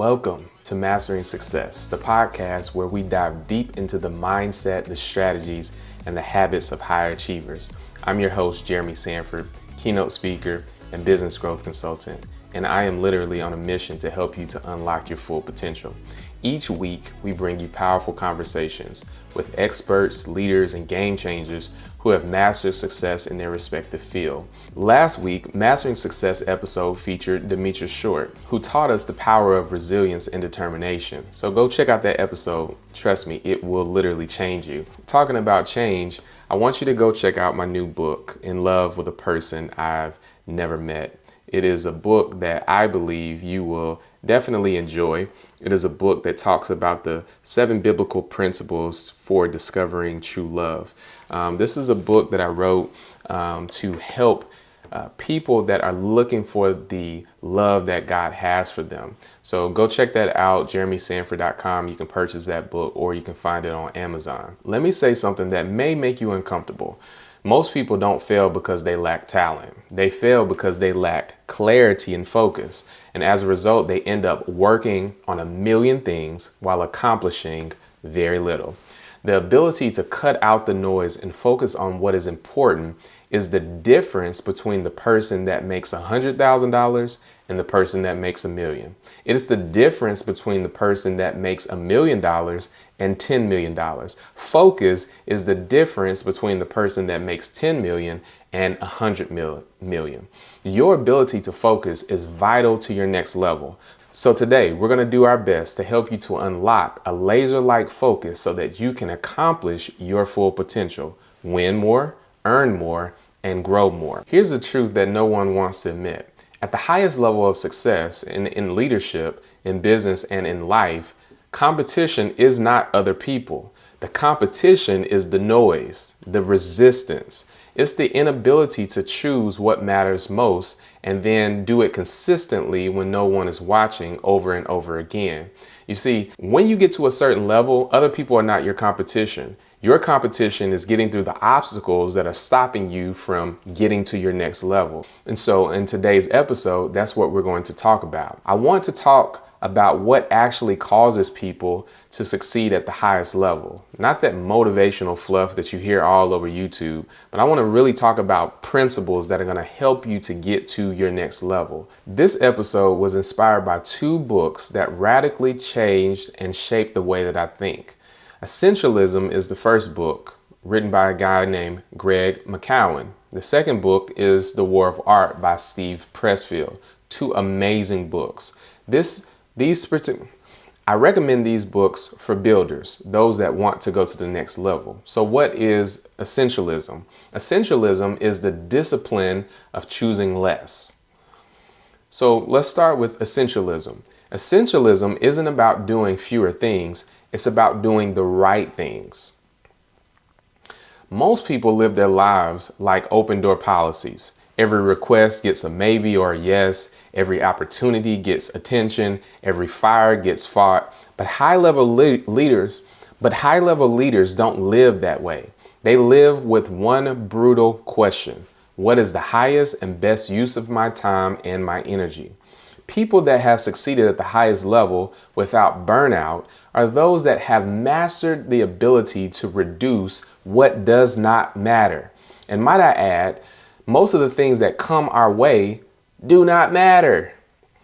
Welcome to Mastering Success, the podcast where we dive deep into the mindset, the strategies, and the habits of high achievers. I'm your host, Jeremy Sanford, keynote speaker and business growth consultant, and I am literally on a mission to help you to unlock your full potential. Each week, we bring you powerful conversations with experts, leaders, and game changers who have mastered success in their respective field. Last week, Mastering Success episode featured Demetrius Short, who taught us the power of resilience and determination. So go check out that episode. Trust me, it will literally change you. Talking about change, I want you to go check out my new book, In Love with a Person I've Never Met. It is a book that I believe you will definitely enjoy. It is a book that talks about the 7 biblical principles for discovering true love. This is a book that I wrote to help people that are looking for the love that God has for them. So go check that out, jeremysanford.com. You can purchase that book or you can find it on Amazon. Let me say something that may make you uncomfortable. Most people don't fail because they lack talent. They fail because they lack clarity and focus. And as a result, they end up working on a million things while accomplishing very little. The ability to cut out the noise and focus on what is important is the difference between the person that makes $100,000 and the person that makes $1 million. It is the difference between the person that makes $1 million and $10 million. Focus is the difference between the person that makes 10 million and 100 million. Your ability to focus is vital to your next level. So today we're going to do our best to help you to unlock a laser-like focus so that you can accomplish your full potential, win more, earn more, and grow more. Here's the truth that no one wants to admit. At the highest level of success in leadership, in business, and in life, competition is not other people. The competition is the noise, the resistance. It's the inability to choose what matters most and then do it consistently when no one is watching over and over again. You see, when you get to a certain level, other people are not your competition. Your competition is getting through the obstacles that are stopping you from getting to your next level. And so in today's episode, that's what we're going to talk about. I want to talk about what actually causes people to succeed at the highest level. Not that motivational fluff that you hear all over YouTube, but I want to really talk about principles that are going to help you to get to your next level. This episode was inspired by 2 books that radically changed and shaped the way that I think. Essentialism is the first book, written by a guy named Greg McKeown. The second book is The War of Art by Steve Pressfield. 2 amazing books. I recommend these books for builders, those that want to go to the next level. So what is essentialism? Essentialism is the discipline of choosing less. So let's start with essentialism. Essentialism isn't about doing fewer things. It's about doing the right things. Most people live their lives like open door policies. Every request gets a maybe or a yes. Every opportunity gets attention. Every fire gets fought. But high-level leaders don't live that way. They live with one brutal question. What is the highest and best use of my time and my energy? People that have succeeded at the highest level without burnout are those that have mastered the ability to reduce what does not matter. And might I add, most of the things that come our way do not matter.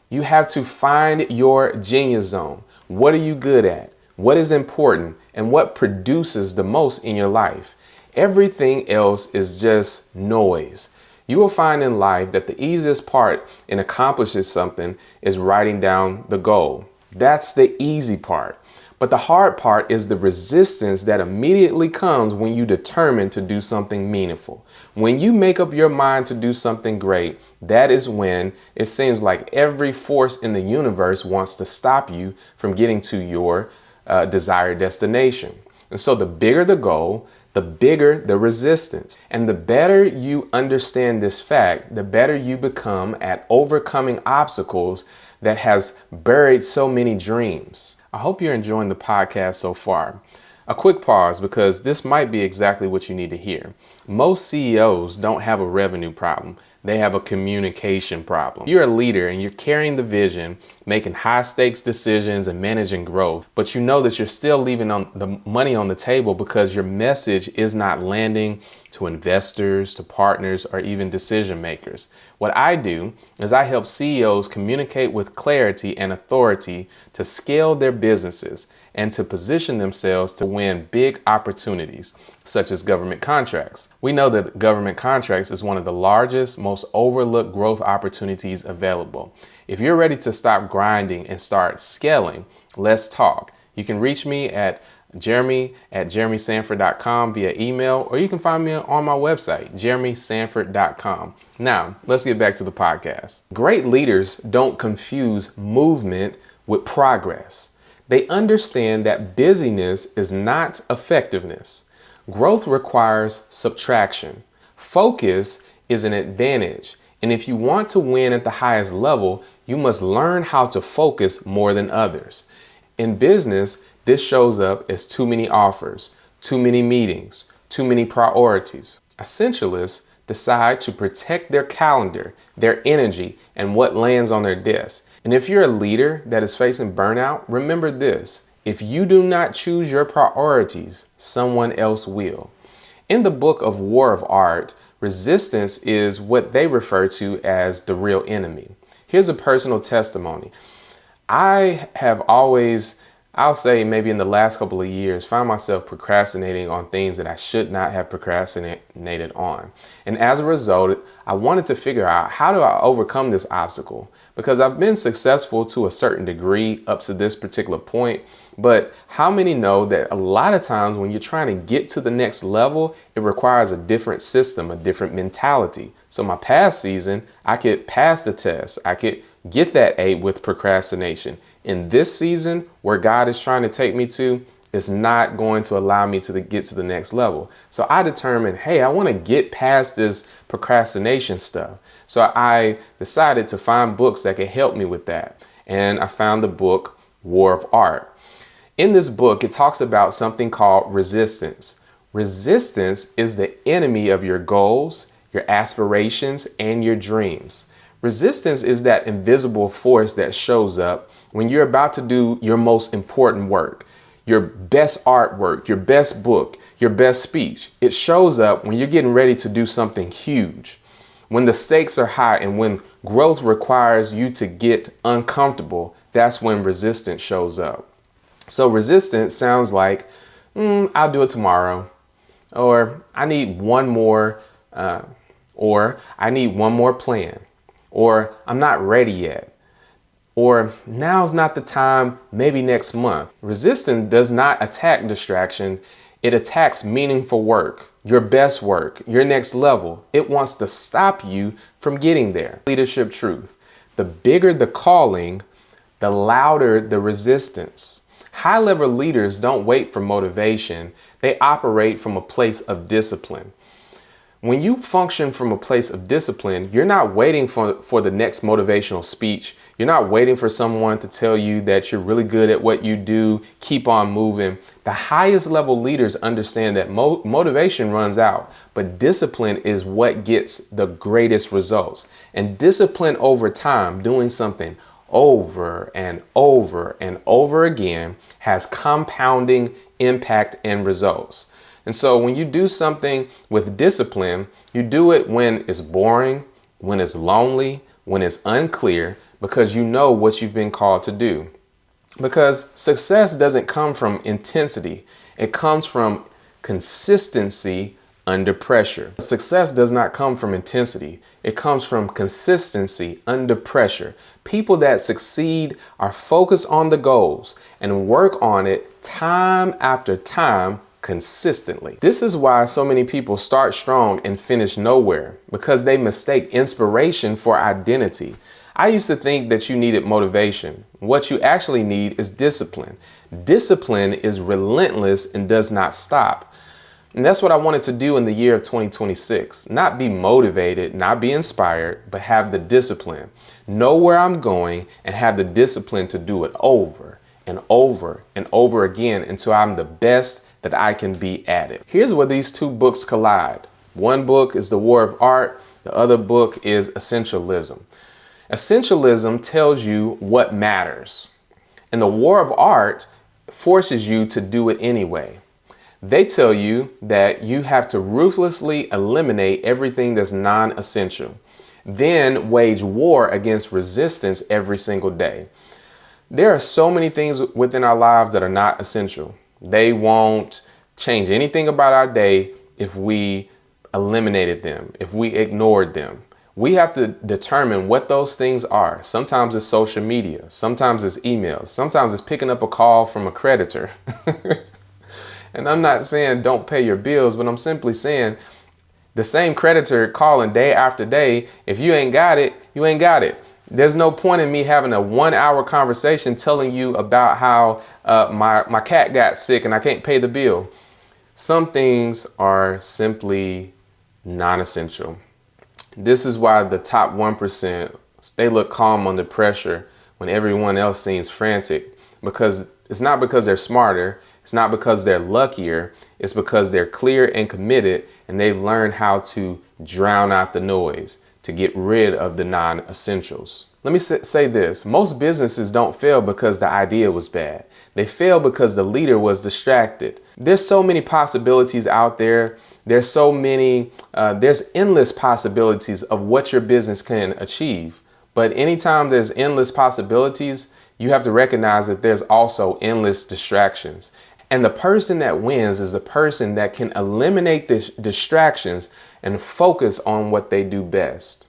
You have to find your genius zone. What are you good at? What is important? And what produces the most in your life? Everything else is just noise. You will find in life that the easiest part in accomplishing something is writing down the goal. That's the easy part. But the hard part is the resistance that immediately comes when you determine to do something meaningful. When you make up your mind to do something great, that is when it seems like every force in the universe wants to stop you from getting to your desired destination. And so the bigger the goal, the bigger the resistance. And the better you understand this fact, the better you become at overcoming obstacles that has buried so many dreams. I hope you're enjoying the podcast so far. A quick pause because this might be exactly what you need to hear. Most CEOs don't have a revenue problem. They have a communication problem. You're a leader and you're carrying the vision, making high stakes decisions and managing growth, but you know that you're still leaving the money on the table because your message is not landing to investors, to partners, or even decision makers. What I do is I help CEOs communicate with clarity and authority to scale their businesses and to position themselves to win big opportunities, such as government contracts. We know that government contracts is one of the largest, most overlooked growth opportunities available. If you're ready to stop grinding and start scaling, let's talk. You can reach me at jeremy@jeremysanford.com via email, or you can find me on my website, jeremysanford.com. Now, let's get back to the podcast. Great leaders don't confuse movement with progress. They understand that busyness is not effectiveness. Growth requires subtraction. Focus is an advantage. And if you want to win at the highest level, you must learn how to focus more than others. In business, this shows up as too many offers, too many meetings, too many priorities. Essentialists decide to protect their calendar, their energy, and what lands on their desk. And if you're a leader that is facing burnout, remember this: if you do not choose your priorities, someone else will. In the book of War of Art, resistance is what they refer to as the real enemy. Here's a personal testimony. I have always, I'll say maybe in the last couple of years, found myself procrastinating on things that I should not have procrastinated on. And as a result, I wanted to figure out, how do I overcome this obstacle? Because I've been successful to a certain degree up to this particular point, but how many know that a lot of times when you're trying to get to the next level, it requires a different system, a different mentality. So my past season, I could pass the test. I could get that A with procrastination. In this season, where God is trying to take me to, it's not going to allow me to get to the next level. So I determined, hey, I want to get past this procrastination stuff. So I decided to find books that could help me with that. And I found the book War of Art. In this book, it talks about something called resistance. Resistance is the enemy of your goals, your aspirations, and your dreams. Resistance is that invisible force that shows up when you're about to do your most important work, your best artwork, your best book, your best speech. It shows up when you're getting ready to do something huge, when the stakes are high and when growth requires you to get uncomfortable. That's when resistance shows up. So resistance sounds like, I'll do it tomorrow, or I need one more, or I need one more plan, or I'm not ready yet, or now's not the time, maybe next month. Resistance does not attack distraction. It attacks meaningful work, your best work, your next level. It wants to stop you from getting there. Leadership truth: the bigger the calling, the louder the resistance. High-level leaders don't wait for motivation. They operate from a place of discipline. When you function from a place of discipline, you're not waiting for the next motivational speech. You're not waiting for someone to tell you that you're really good at what you do. Keep on moving. The highest level leaders understand that motivation runs out, but discipline is what gets the greatest results. And discipline over time, doing something over and over and over again, has compounding impact and results. And so when you do something with discipline, you do it when it's boring, when it's lonely, when it's unclear, because you know what you've been called to do. Because success doesn't come from intensity. It comes from consistency under pressure. Success does not come from intensity. It comes from consistency under pressure. People that succeed are focused on the goals and work on it time after time consistently. This is why so many people start strong and finish nowhere, because they mistake inspiration for identity. I used to think that you needed motivation. What you actually need is discipline. Discipline is relentless and does not stop. And that's what I wanted to do in the year of 2026. Not be motivated, not be inspired, but have the discipline. Know where I'm going and have the discipline to do it over and over and over again until I'm the best that I can be at it. Here's where these two books collide. One book is The War of Art. The other book is Essentialism. Essentialism tells you what matters, and the war of art forces you to do it anyway. They tell you that you have to ruthlessly eliminate everything that's non-essential, then wage war against resistance every single day. There are so many things within our lives that are not essential. They won't change anything about our day if we eliminated them, if we ignored them. We have to determine what those things are. Sometimes it's social media. Sometimes it's emails. Sometimes it's picking up a call from a creditor. And I'm not saying don't pay your bills, but I'm simply saying the same creditor calling day after day, if you ain't got it, you ain't got it. There's no point in me having a 1-hour conversation telling you about how my cat got sick and I can't pay the bill. Some things are simply non-essential. This is why the top 1%, they look calm under pressure when everyone else seems frantic, because it's not because they're smarter. It's not because they're luckier. It's because they're clear and committed, and they've learned how to drown out the noise, to get rid of the non-essentials. Let me say this. Most businesses don't fail because the idea was bad. They fail because the leader was distracted. There's so many possibilities out there. There's endless possibilities of what your business can achieve. But anytime there's endless possibilities, you have to recognize that there's also endless distractions. And the person that wins is the person that can eliminate the distractions and focus on what they do best.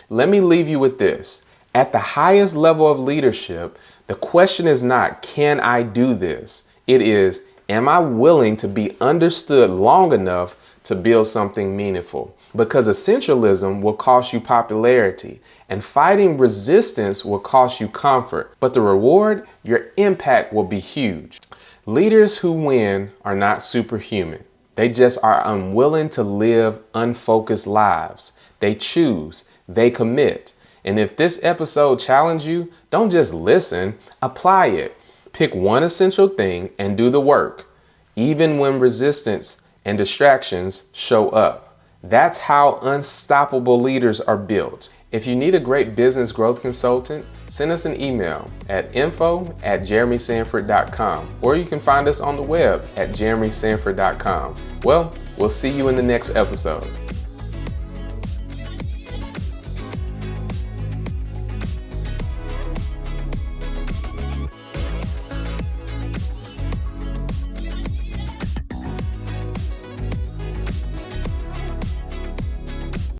Let me leave you with this. At the highest level of leadership, the question is not, can I do this? It is, am I willing to be understood long enough to build something meaningful? Because essentialism will cost you popularity, and fighting resistance will cost you comfort. But the reward, your impact will be huge. Leaders who win are not superhuman. They just are unwilling to live unfocused lives. They choose, they commit. And if this episode challenged you, don't just listen, apply it. Pick one essential thing and do the work, even when resistance and distractions show up. That's how unstoppable leaders are built. If you need a great business growth consultant, send us an email at info@jeremysanford.com, or you can find us on the web at jeremysanford.com. Well, we'll see you in the next episode.